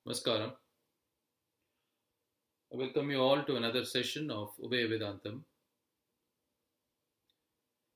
Namaskaram. I welcome you all to another session of Uभयव.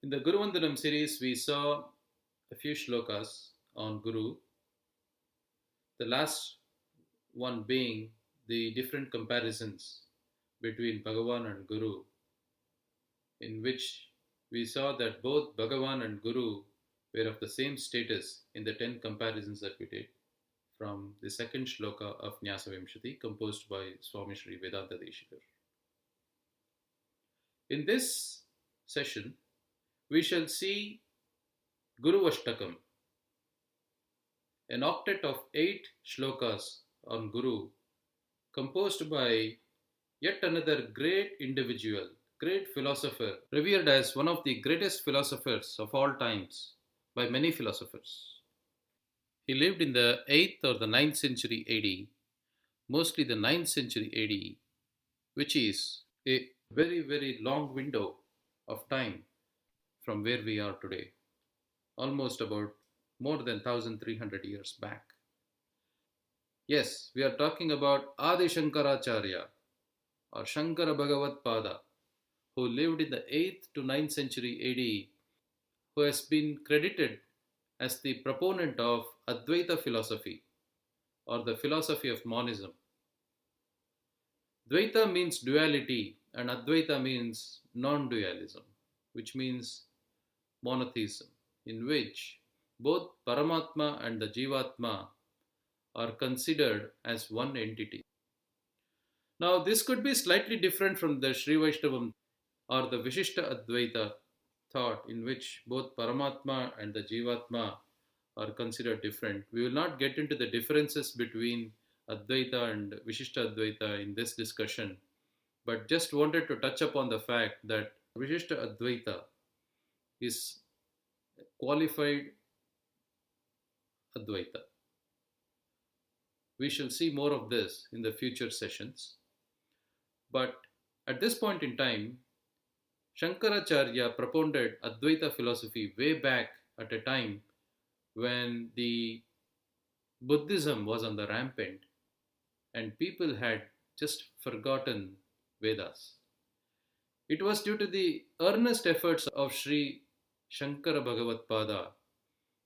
In the Guru Vandanam series, we saw a few shlokas on Guru, the last one being the different comparisons between Bhagavan and Guru, in which we saw that both Bhagavan and Guru were of the same status in the 10 comparisons that we did from the second shloka of Nyasavimshati, composed by Swami Sri Vedanta Deshikar. In this session, we shall see guruvShTakam, an octet of 8 shlokas on Guru, composed by yet another great individual, great philosopher, revered as one of the greatest philosophers of all times by many philosophers. He lived in the 8th or the 9th century AD, mostly the 9th century AD, which is a very, very long window of time from where we are today, almost about more than 1300 years back. Yes, we are talking about Adi Shankaracharya or Shankara bhagavatpAdA, who lived in the 8th to 9th century AD, who has been credited as the proponent of Advaita philosophy or the philosophy of monism. Dvaita means duality and Advaita means non dualism, which means monotheism, in which both Paramatma and the Jivatma are considered as one entity. Now, this could be slightly different from the Sri Vaishnavam or the Vishishta Advaita thought, in which both Paramatma and the Jivatma are considered different. We will not get into the differences between Advaita and Vishishta Advaita in this discussion, but just wanted to touch upon the fact that Vishishta Advaita is qualified Advaita. We shall see more of this in the future sessions. But at this point in time, Shankaracharya propounded Advaita philosophy way back at a time when the Buddhism was on the rampant and people had just forgotten Vedas. It was due to the earnest efforts of Sri Shankara bhagavatpAdA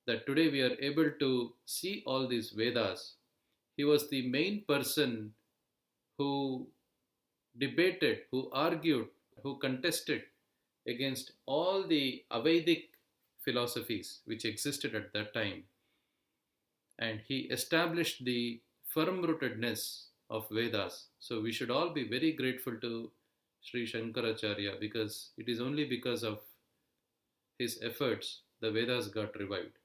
that today we are able to see all these Vedas. He was the main person who debated, who argued, who contested against all the Avedic philosophies which existed at that time. And he established the firm rootedness of Vedas. So we should all be very grateful to Sri Shankaracharya, because it is only because of his efforts the Vedas got revived.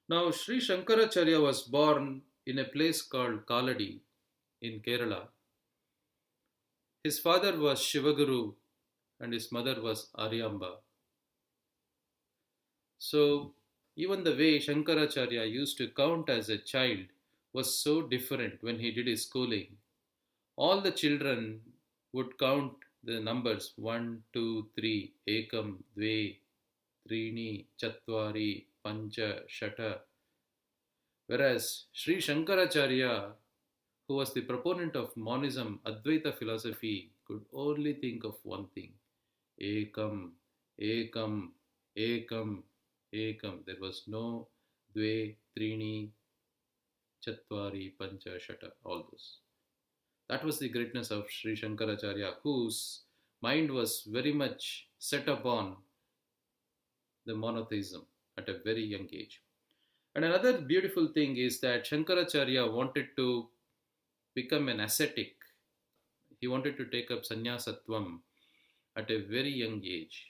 Now, Sri Shankaracharya was born in a place called Kaladi in Kerala. His father was Shivaguru and his mother was Aryamba. So, even the way Shankaracharya used to count as a child was so different when he did his schooling. All the children would count the numbers 1, 2, 3, ekam, dve, trini, chatvari, pancha, shata. Whereas Sri Shankaracharya, who was the proponent of monism, Advaita philosophy, could only think of one thing: ekam, ekam, ekam, ekam. There was no dve, trini, chatvari, pancha, shata, all those. That was the greatness of Sri Shankaracharya, whose mind was very much set upon the monotheism at a very young age. And another beautiful thing is that Shankaracharya wanted to become an ascetic. He wanted to take up sannyasatvam at a very young age.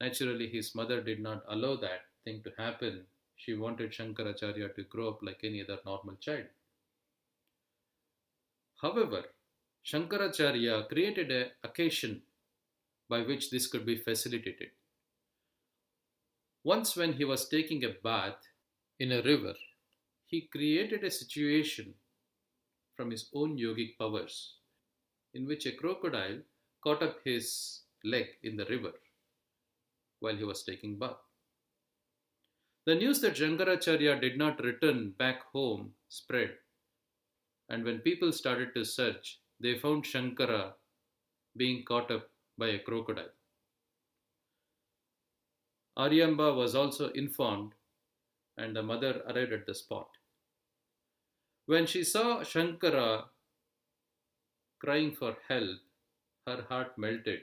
Naturally, his mother did not allow that thing to happen. She wanted Shankaracharya to grow up like any other normal child. However, Shankaracharya created an occasion by which this could be facilitated. Once, when he was taking a bath in a river, he created a situation from his own yogic powers in which a crocodile caught up his leg in the river while he was taking bath. The news that Shankaracharya did not return back home spread, and when people started to search, they found Shankara being caught up by a crocodile. Aryamba was also informed, and the mother arrived at the spot. When she saw Shankara crying for help, her heart melted.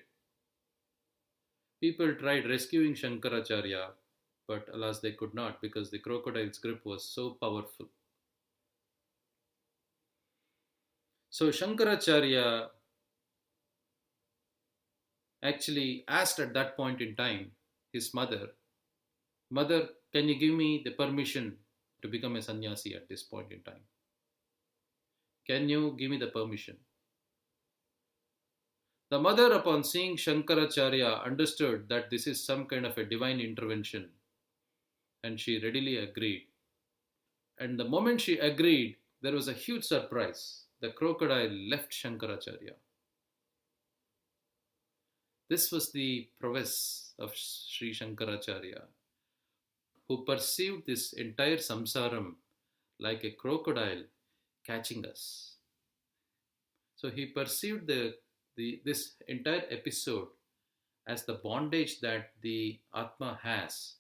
People tried rescuing Shankaracharya, but alas, they could not because the crocodile's grip was so powerful. So Shankaracharya actually asked at that point in time his mother, Mother, can you give me the permission to become a sannyasi at this point in time? Can you give me the permission? The mother, upon seeing Shankaracharya, understood that this is some kind of a divine intervention and she readily agreed. And the moment she agreed, there was a huge surprise. The crocodile left Shankaracharya. This was the prowess of Sri Shankaracharya, who perceived this entire samsaram like a crocodile catching us. So he perceived this entire episode as the bondage that the Atma has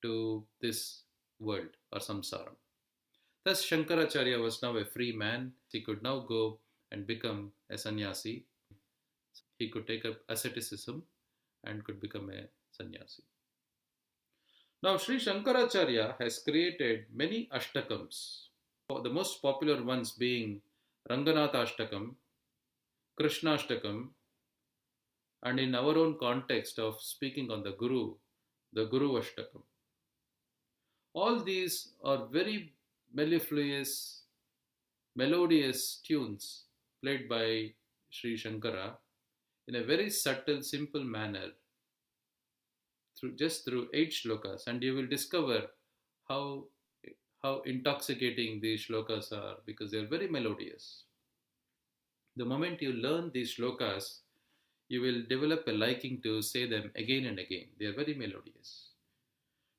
to this world or samsara. Thus, Shankaracharya was now a free man. He could now go and become a sannyasi. He could take up asceticism and could become a sannyasi. Now, Sri Shankaracharya has created many ashtakams, the most popular ones being Ranganatha Ashtakam, Krishna Ashtakam, and in our own context of speaking on the guruvShTakam. All these are very mellifluous, melodious tunes played by Sri Shankara in a very subtle, simple manner through 8 shlokas, and you will discover how how intoxicating these shlokas are because they are very melodious. The moment you learn these shlokas, you will develop a liking to say them again and again. They are very melodious.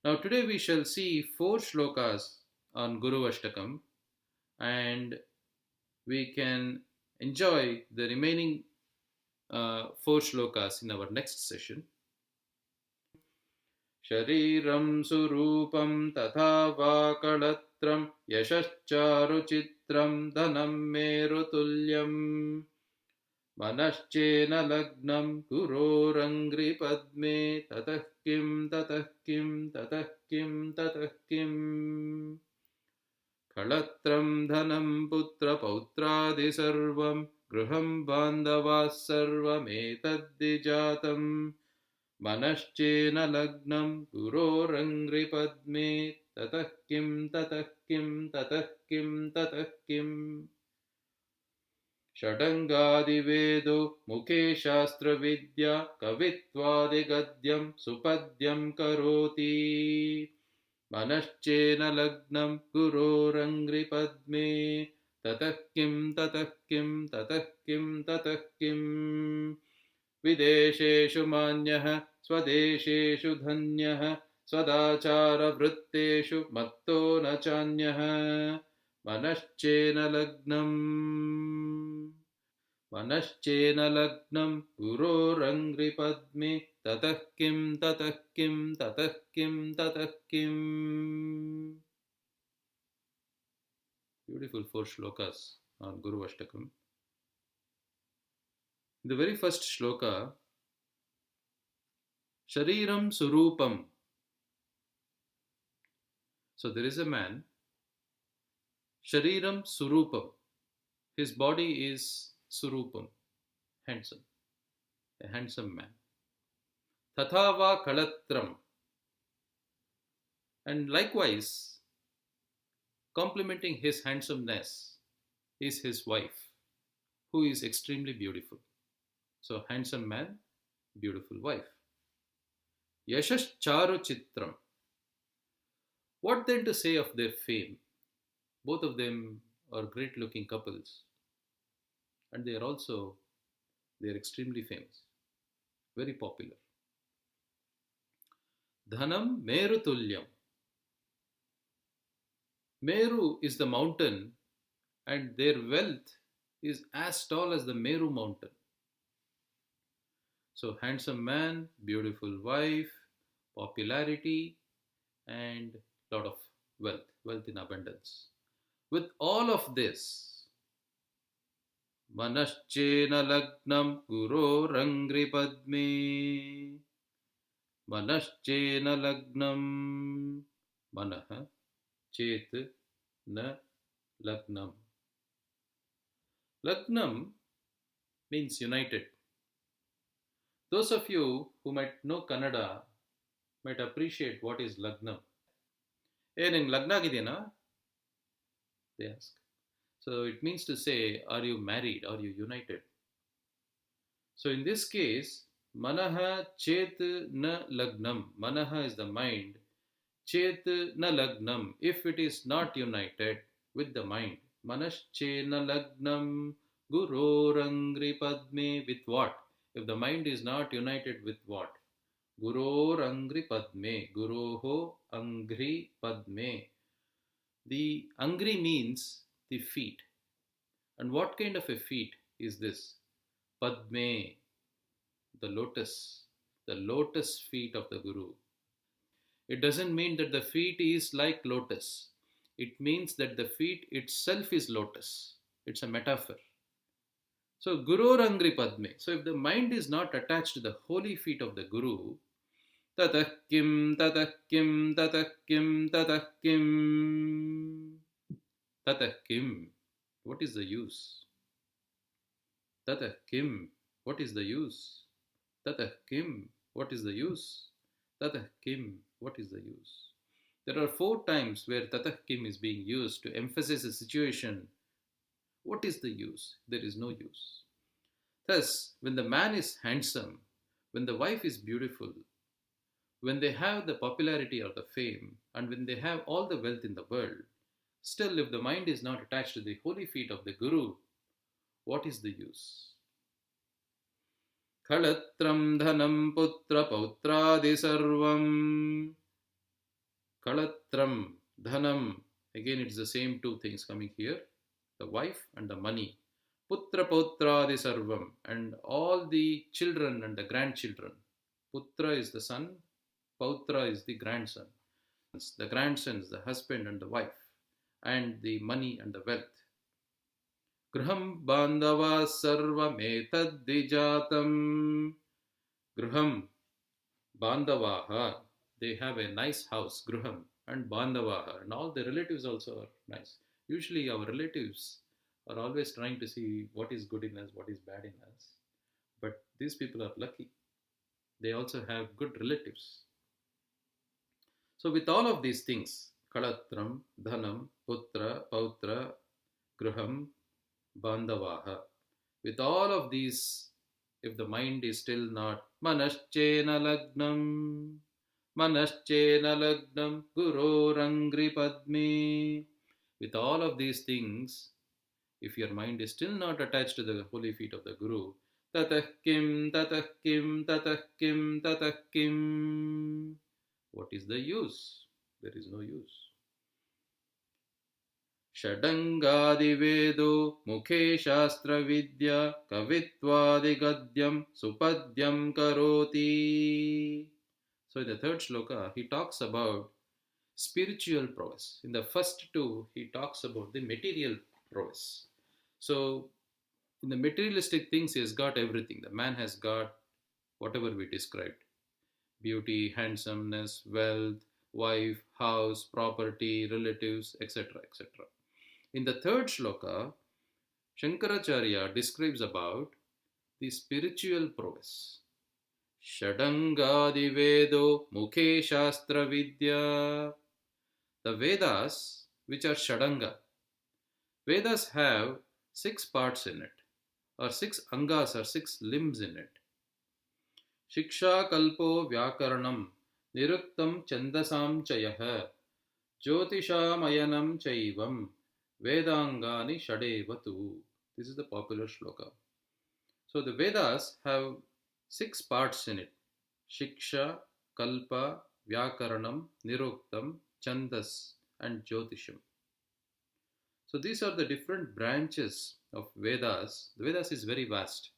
Now, today we shall see 4 shlokas on guruvShTakam, and we can enjoy the remaining 4 shlokas in our next session. Shariram surupam tatha vakalatram yashascharuchitram dhanam merutulyam manashchena lagnam gurorangri padme tatah kim tatah kim tatah kim tatah kim kalatram dhanam putra pautradi sarvam gruham bandhavas sarvam etaddijatam मनश्चेन लग्नं गुरोरङ्घ्रिपद्मे ततः किं ततः किं ततः किं ततः किम् षडङ्गादिवेदो मुखे शास्त्रविद्या कवित्वादिगद्यं सुपद्यं करोति मनश्चेन लग्नं गुरोरङ्घ्रिपद्मे ततः किं ततः किं ततः किं ततः किम् विदेशेषु मान्यः स्वदेशेषु धन्यः स्वदाचारवृत्तेषु मत्तो न चान्यः मनश्चेन लग्नं गुरोरङ्घ्रिपद्मे ततः किं ततः किं ततः किं ततः किम्. Beautiful 4 shlokas on guruvShTakam. The very first shloka, Shariram Surupam. So there is a man, Shariram Surupam. His body is Surupam, handsome, a handsome man. Tathava Kalatram. And likewise, complementing his handsomeness is his wife, who is extremely beautiful. So, handsome man, beautiful wife. Yashash Charu Chitram. What then to say of their fame? Both of them are great looking couples, and they are extremely famous, very popular. Dhanam Meru Tulyam. Meru is the mountain, and their wealth is as tall as the Meru mountain. So, handsome man, beautiful wife, popularity, and lot of wealth in abundance. With all of this, Manaschena Lagnam Guro Rangri Padme. Manaschena Lagnam. Manaha Chet Na Lagnam. Lagnam means united. Those of you who might know Kannada might appreciate what is Lagnam. Hey, ನಿಂಗೆ ಲಗ್ನ ಆಗಿದೆಯಾ? They ask. So it means to say, are you married? Are you united? So in this case, manaha chet na lagnam. Manaha is the mind. Chet na lagnam. If it is not united with the mind. Manasche na lagnam gurorangri padme. With what? If the mind is not united with what? Gurorangri padme. Guroho angri padme. The angri means the feet. And what kind of a feet is this? Padme, the lotus feet of the Guru. It doesn't mean that the feet is like lotus. It means that the feet itself is lotus. It's a metaphor. So, Guru Rangri Padme. So, if the mind is not attached to the holy feet of the Guru, tatah kim, tatah kim, tatah kim, tatah kim, tatah kim. What is the use? Tatah kim. What is the use? Tatah kim. What is the use? Tatah kim. What is the use? There are 4 times where tatah kim is being used to emphasize a situation. What is the use? There is no use. Thus, when the man is handsome, when the wife is beautiful, when they have the popularity or the fame, and when they have all the wealth in the world, still, if the mind is not attached to the holy feet of the Guru, what is the use? Kalatram dhanam putra pautradi sarvam. Kalatram dhanam. Again, it's the same 2 things coming here. The wife and the money. Putra pautradi sarvam. And all the children and the grandchildren. Putra is the son. Pautra is the grandson. The grandsons, the husband and the wife. And the money and the wealth. Graham bandava sarvametad dijatam. Graham bandavaha. They have a nice house, Graham, and bandavaha. And all the relatives also are nice. Usually our relatives are always trying to see what is good in us, what is bad in us. But these people are lucky. They also have good relatives. So with all of these things, Kalatram, Dhanam, Putra, Pautra, Graham, Bandavaha. With all of these, if the mind is still not Manaschena Lagnam, Manaschena Lagnam, Guru Rangri Padme. With all of these things, if your mind is still not attached to the holy feet of the Guru, Tatah Kim, Tatah Kim, Tatah Kim, Tatah Kim. What is the use? There is no use. षडङ्गादिवेदो मुखे शास्त्रविद्या कवित्वादिगद्यं supadyam karoti. So in the 3rd shloka, he talks about spiritual prowess. In the first 2, he talks about the material prowess. So in the materialistic things, he has got everything. The man has got whatever we described. Beauty, handsomeness, wealth, wife, house, property, relatives, etc. etc. In the 3rd shloka, Shankaracharya describes about the spiritual prowess. Shadangadi Vedo Mukhe Shastra Vidya. The Vedas, which are Shadanga. Vedas have 6 parts in it, or 6 angas, or 6 limbs in it. Shiksha Kalpo Vyakaranam Niruktam Chandasam Chayah Jyotishamayanam Chaivam Vedangani Shadevatu. This is the popular shloka. So the Vedas have 6 parts in it. Shiksha, Kalpa, Vyakaranam, Niruktam, Chandas, and Jyotisham. So these are the different branches of Vedas. The Vedas is very vast.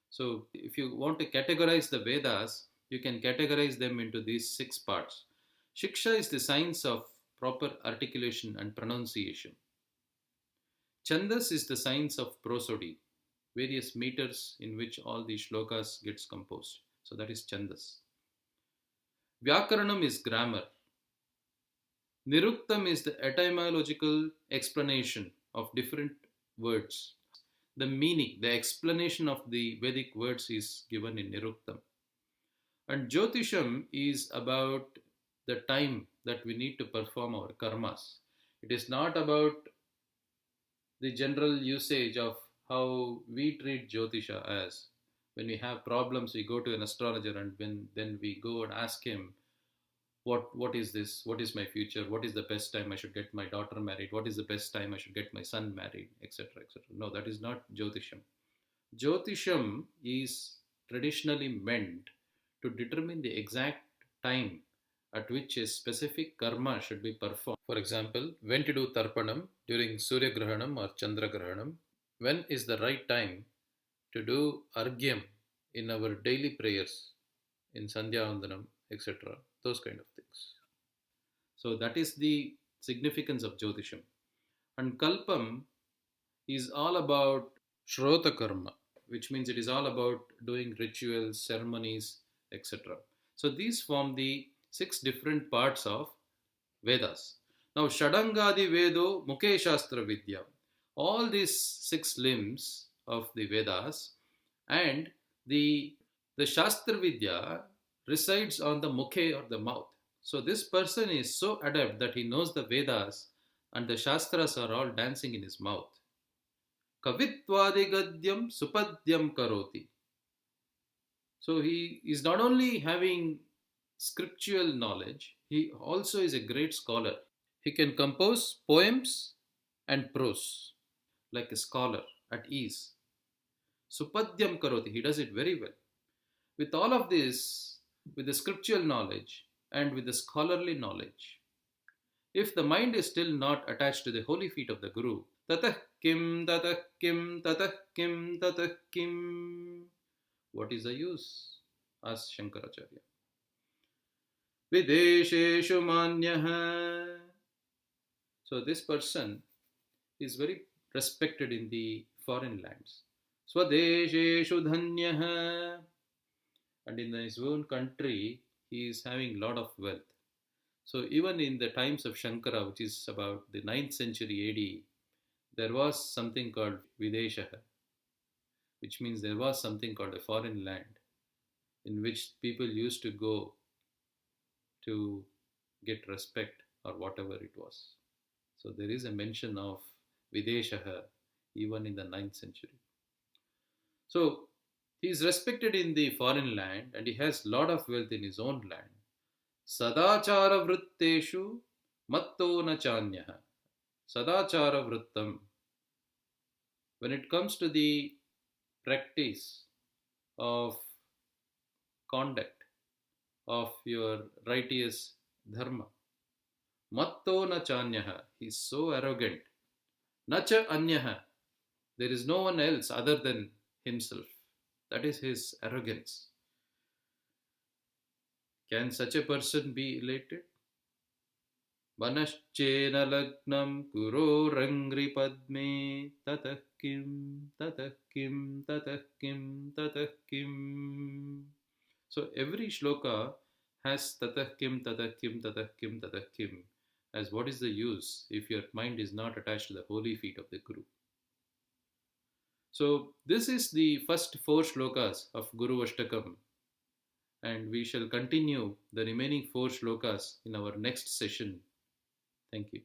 So if you want to categorize the Vedas, you can categorize them into these six parts. Shiksha is the science of proper articulation and pronunciation. Chandas is the science of prosody, various meters in which all these shlokas gets composed. So that is Chandas. Vyakaranam is grammar. Niruktam is the etymological explanation of different words. The meaning, the explanation of the Vedic words is given in Niruktam. And Jyotisham is about the time that we need to perform our karmas. It is not about the general usage of how we treat Jyotisha as. When we have problems, we go to an astrologer and then we go and ask him, what is this? What is my future? What is the best time I should get my daughter married? What is the best time I should get my son married? Etc. etc. No, that is not Jyotisham. Jyotisham is traditionally meant to determine the exact time at which a specific karma should be performed. For example, when to do tarpanam during Surya Grahanam or Chandra Grahanam, when is the right time to do argyam in our daily prayers, in Sandhya Vandanam, etc. Those kind of things. So that is the significance of Jyotisham. And Kalpam is all about Shrota Karma, which means it is all about doing rituals, ceremonies, etc. So these form the six different parts of Vedas. Now, Shadangadi Vedo Mukhe Shastra Vidya. All these six limbs of the Vedas and the Shastra Vidya resides on the Mukhe or the mouth. So this person is so adept that he knows the Vedas and the Shastras are all dancing in his mouth. Kavitvadigadyam supadyam karoti. So he is not only having scriptural knowledge, he also is a great scholar. He can compose poems and prose like a scholar at ease. Supadyam karoti, he does it very well. With all of this, with the scriptural knowledge and with the scholarly knowledge, if the mind is still not attached to the holy feet of the Guru, tatah kim, tatah kim, tatah kim, tatah kim, what is the use? Asked Shankaracharya. Videsheshu manyah. So this person is very respected in the foreign lands. Swadesheshu dhanyah. And in his own country, he is having lot of wealth. So even in the times of Shankara, which is about the 9th century AD, there was something called Videshaha, which means there was something called a foreign land in which people used to go to get respect or whatever it was. So there is a mention of Videshaha even in the 9th century. So he is respected in the foreign land and he has lot of wealth in his own land. Sadachara vritteshu matto na chanyaha. Sadachara vrittam. When it comes to the practice of conduct of your righteous dharma, matto na chanyaha. He is so arrogant. Nacha anyaha. There is no one else other than himself. That is his arrogance. Can such a person be elated? Vanaschena lagnam kuro rangri padme tatah kim, tatah kim, tatah kim, tatah kim. So every shloka has tatah kim, tatah kim, tatah kim, tatah kim. As what is the use if your mind is not attached to the holy feet of the Guru? So this is the first 4 shlokas of guruvShTakam, and we shall continue the remaining 4 shlokas in our next session. Thank you.